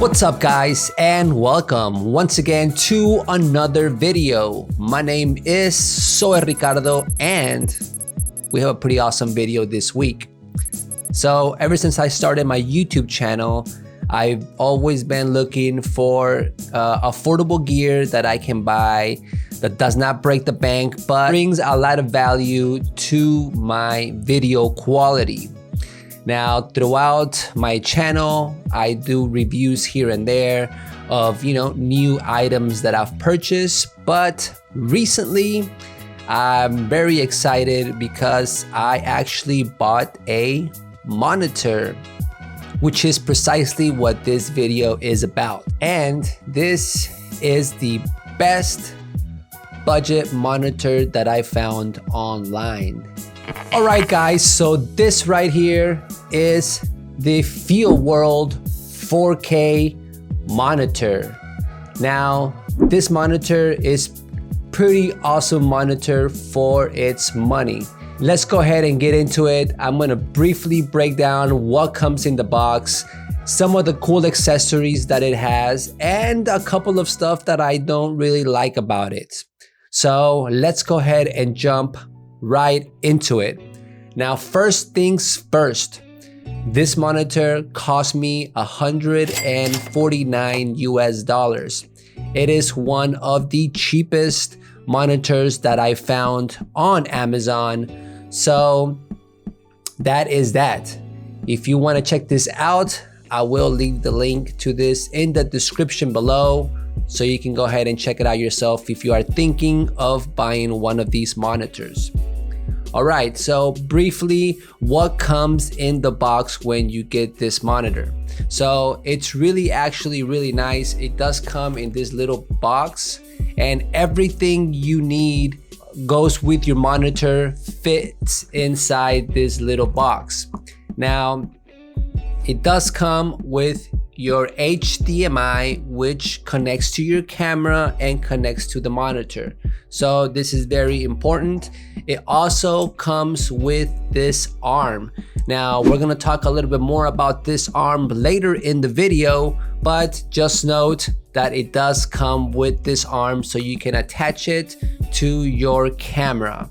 What's up guys, and welcome once again to another video. My name is Soy Ricardo and we have a pretty awesome video this week. So ever since I started my YouTube channel, I've always been looking for affordable gear that I can buy that does not break the bank but brings a lot of value to my video quality. Now, throughout my channel, I do reviews here and there of, new items that I've purchased. But recently, I'm very excited because I actually bought a monitor, which is precisely what this video is about. And this is the best budget monitor that I found online. All right, guys, so this right here is the Field World 4K monitor. Now, this monitor is pretty awesome monitor for its money. Let's go ahead and get into it. I'm gonna briefly break down what comes in the box, some of the cool accessories that it has, and a couple of stuff that I don't really like about it. So let's go ahead and jump right into it. Now, first things first, this monitor cost me $149 US. It is one of the cheapest monitors that I found on Amazon. So that is that. If you want to check this out, I will leave the link to this in the description below, so you can go ahead and check it out yourself if you are thinking of buying one of these monitors. All right, so briefly, what comes in the box when you get this monitor? So it's actually really nice. It does come in this little box, and everything you need goes with your monitor, fits inside this little box. Now, it does come with your HDMI, which connects to your camera and connects to the monitor. So this is very important. It also comes with this arm. Now, we're gonna talk a little bit more about this arm later in the video, but just note that it does come with this arm so you can attach it to your camera.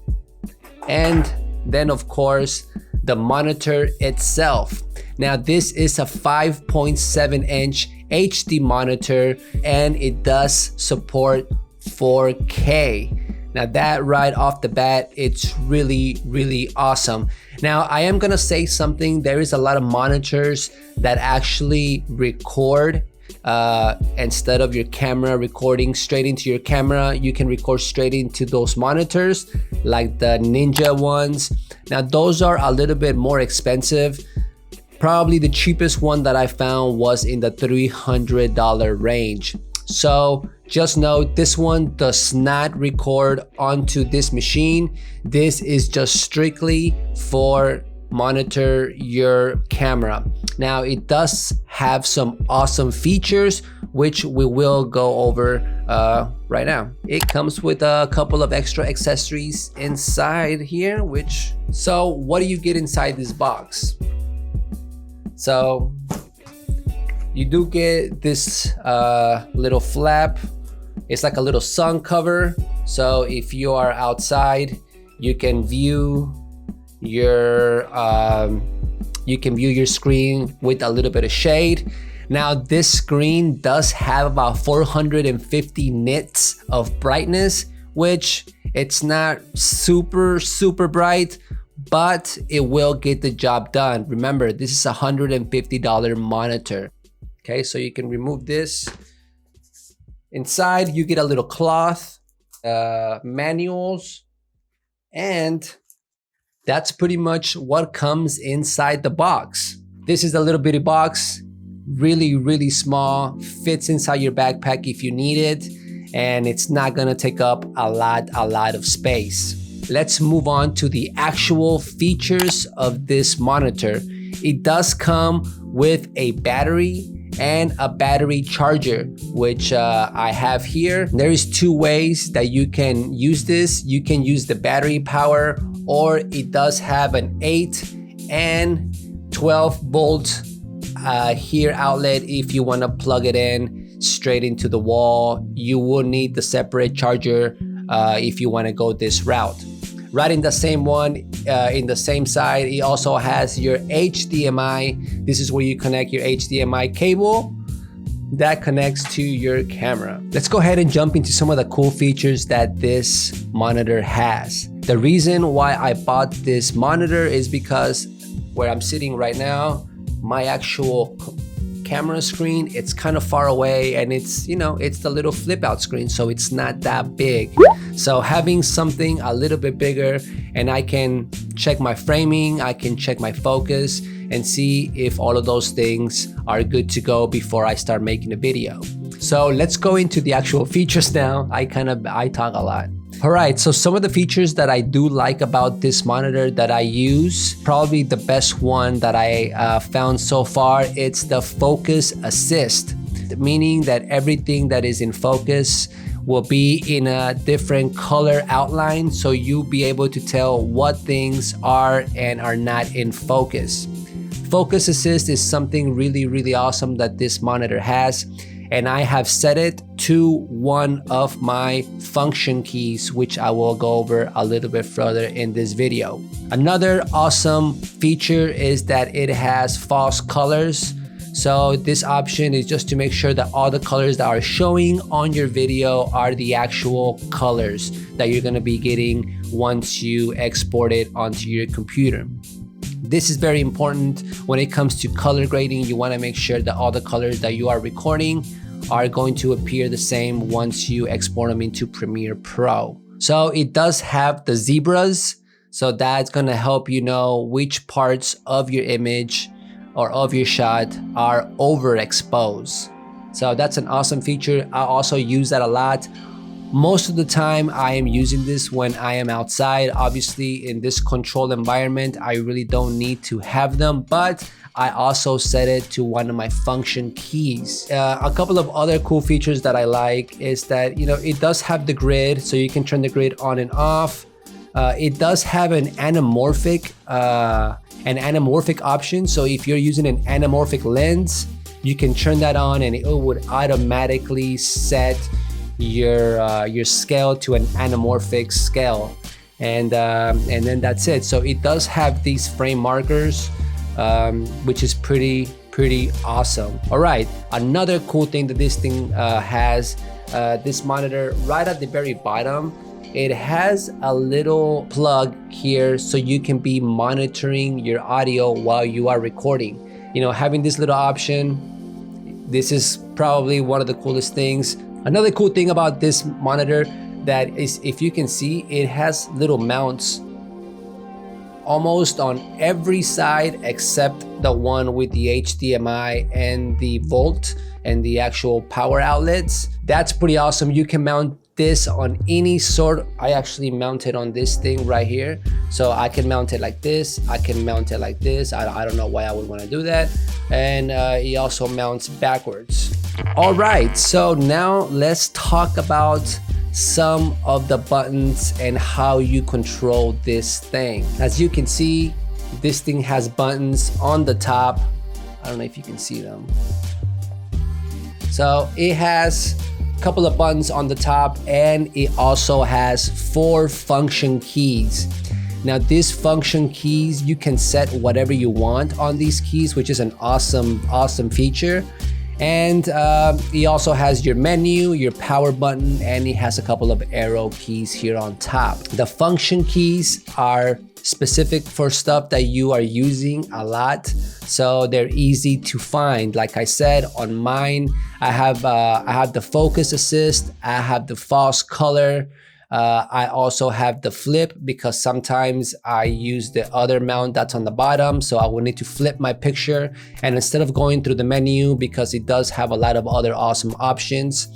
And then, of course, the monitor itself. Now, this is a 5.7-inch HD monitor, and it does support 4K. Now, that right off the bat, it's really, really awesome. Now, I am gonna say something. There is a lot of monitors that actually record instead of your camera recording straight into your camera. You can record straight into those monitors, like the Ninja ones. Now, those are a little bit more expensive. Probably the cheapest one that I found was in the $300 range. So just note, this one does not record onto this machine. This is just strictly for monitor your camera. Now, it does have some awesome features, which we will go over right now. It comes with a couple of extra accessories inside here, so what do you get inside this box? So you do get this little flap. It's like a little sun cover. So if you are outside, you can view your screen with a little bit of shade. Now, this screen does have about 450 nits of brightness, which it's not super bright, but it will get the job done. Remember, this is a $150 monitor. Okay, so you can remove this. Inside, you get a little cloth, manuals, and that's pretty much what comes inside the box. This is the little bitty box, really small, fits inside your backpack if you need it, and it's not gonna take up a lot of space. Let's move on to the actual features of this monitor. It does come with a battery and a battery charger, which I have here. There is two ways that you can use this. You can use the battery power, or it does have an 8 and 12 volt here outlet if you want to plug it in straight into the wall. You will need the separate charger if you want to go this route. Right in the same one, in the same side, it also has your HDMI. This is where you connect your HDMI cable that connects to your camera. Let's go ahead and jump into some of the cool features that this monitor has. The reason why I bought this monitor is because where I'm sitting right now, my actual camera screen, it's kind of far away, and it's, you know, it's the little flip out screen, so it's not that big. So having something a little bit bigger, and I can check my framing, I can check my focus, and see if all of those things are good to go before I start making a video. So let's go into the actual features now. I talk a lot. All right, so some of the features that I do like about this monitor that I use, probably the best one that I found so far, it's the focus assist, meaning that everything that is in focus will be in a different color outline, so you'll be able to tell what things are and are not in focus. Focus assist is something really awesome that this monitor has, and I have set it to one of my function keys, which I will go over a little bit further in this video. Another awesome feature is that it has false colors. So this option is just to make sure that all the colors that are showing on your video are the actual colors that you're gonna be getting once you export it onto your computer. This is very important when it comes to color grading. You want to make sure that all the colors that you are recording are going to appear the same once you export them into Premiere Pro. So it does have the zebras, so that's going to help you know which parts of your image or of your shot are overexposed. So that's an awesome feature. I also use that a lot. Most of the time I am using this when I am outside. Obviously in this controlled environment, I really don't need to have them, but I also set it to one of my function keys. A couple of other cool features that I like is that, you know, it does have the grid, so you can turn the grid on and off. It does have an anamorphic option. So if you're using an anamorphic lens, you can turn that on and it would automatically set your scale to an anamorphic scale, and then that's it. So it does have these frame markers, which is pretty awesome. All right, another cool thing that this thing has, this monitor, right at the very bottom, it has a little plug here so you can be monitoring your audio while you are recording. You know, having this little option, this is probably one of the coolest things. Another cool thing about this monitor that is, if you can see, it has little mounts almost on every side except the one with the HDMI and the volt and the actual power outlets. That's pretty awesome. You can mount this on any sort. I actually mount it on this thing right here. So I can mount it like this. I can mount it like this. I don't know why I would want to do that. And it also mounts backwards. All right, so now let's talk about some of the buttons and how you control this thing. As you can see, this thing has buttons on the top. I don't know if you can see them. So it has a couple of buttons on the top, and it also has 4 function keys. Now these function keys, you can set whatever you want on these keys, which is an awesome feature. And it also has your menu, your power button, and it has a couple of arrow keys here on top. The function keys are specific for stuff that you are using a lot, so they're easy to find. Like I said, on mine, I have the focus assist, I have the false color, I also have the flip because sometimes I use the other mount that's on the bottom, so I will need to flip my picture, and instead of going through the menu, because it does have a lot of other awesome options,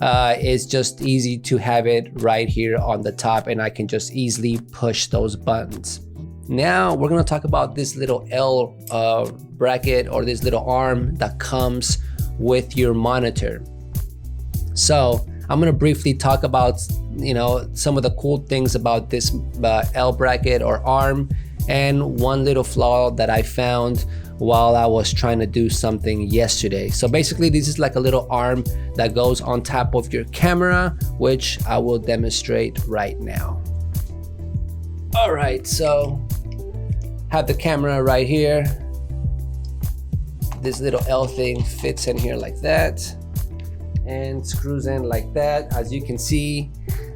it's just easy to have it right here on the top, and I can just easily push those buttons. Now we're gonna talk about this little L bracket, or this little arm that comes with your monitor. So I'm gonna briefly talk about, you know, some of the cool things about this L bracket or arm, and one little flaw that I found while I was trying to do something yesterday. So basically this is like a little arm that goes on top of your camera, which I will demonstrate right now. All right, so have the camera right here. This little L thing fits in here like that and screws in like that. As you can see,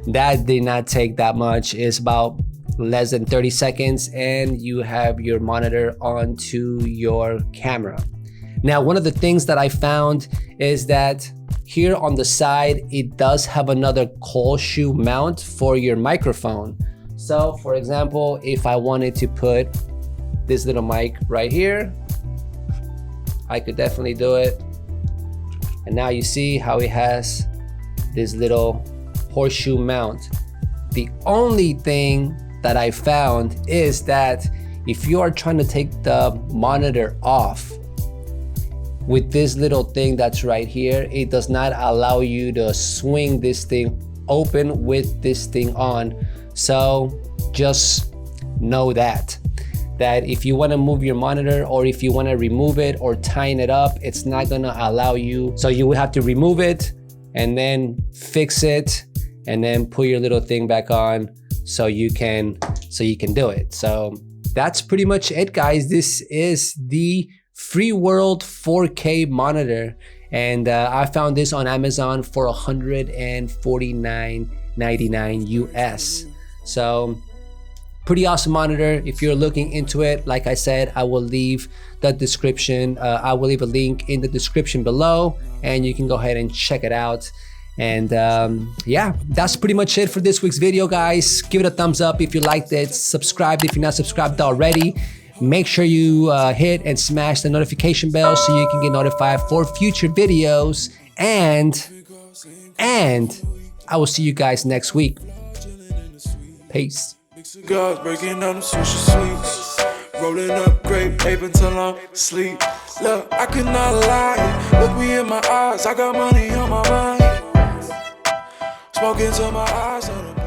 that did not take that much. It's about less than 30 seconds and you have your monitor onto your camera. Now, one of the things that I found is that here on the side, it does have another cold shoe mount for your microphone. So for example, if I wanted to put this little mic right here, I could definitely do it. And now you see how it has this little horseshoe mount. The only thing that I found is that if you are trying to take the monitor off with this little thing that's right here, it does not allow you to swing this thing open with this thing on. So just know that if you want to move your monitor, or if you want to remove it or tighten it up, it's not going to allow you. So you will have to remove it and then fix it and then put your little thing back on so you can do it. So that's pretty much it, guys. This is the Free World 4K monitor, and I found this on Amazon for $149.99 US. So pretty awesome monitor. If you're looking into it, like I said, I will leave the description. I will leave a link in the description below, and you can go ahead and check it out. And yeah, that's pretty much it for this week's video, guys. Give it a thumbs up if you liked it. Subscribe if you're not subscribed already. Make sure you hit and smash the notification bell so you can get notified for future videos. And I will see you guys next week. Peace. Cigars, breaking down the Swisher Sweets, rolling up grape paper until I'm asleep. Look, I cannot lie. Look me in my eyes, I got money on my mind. Smoking till my eyes on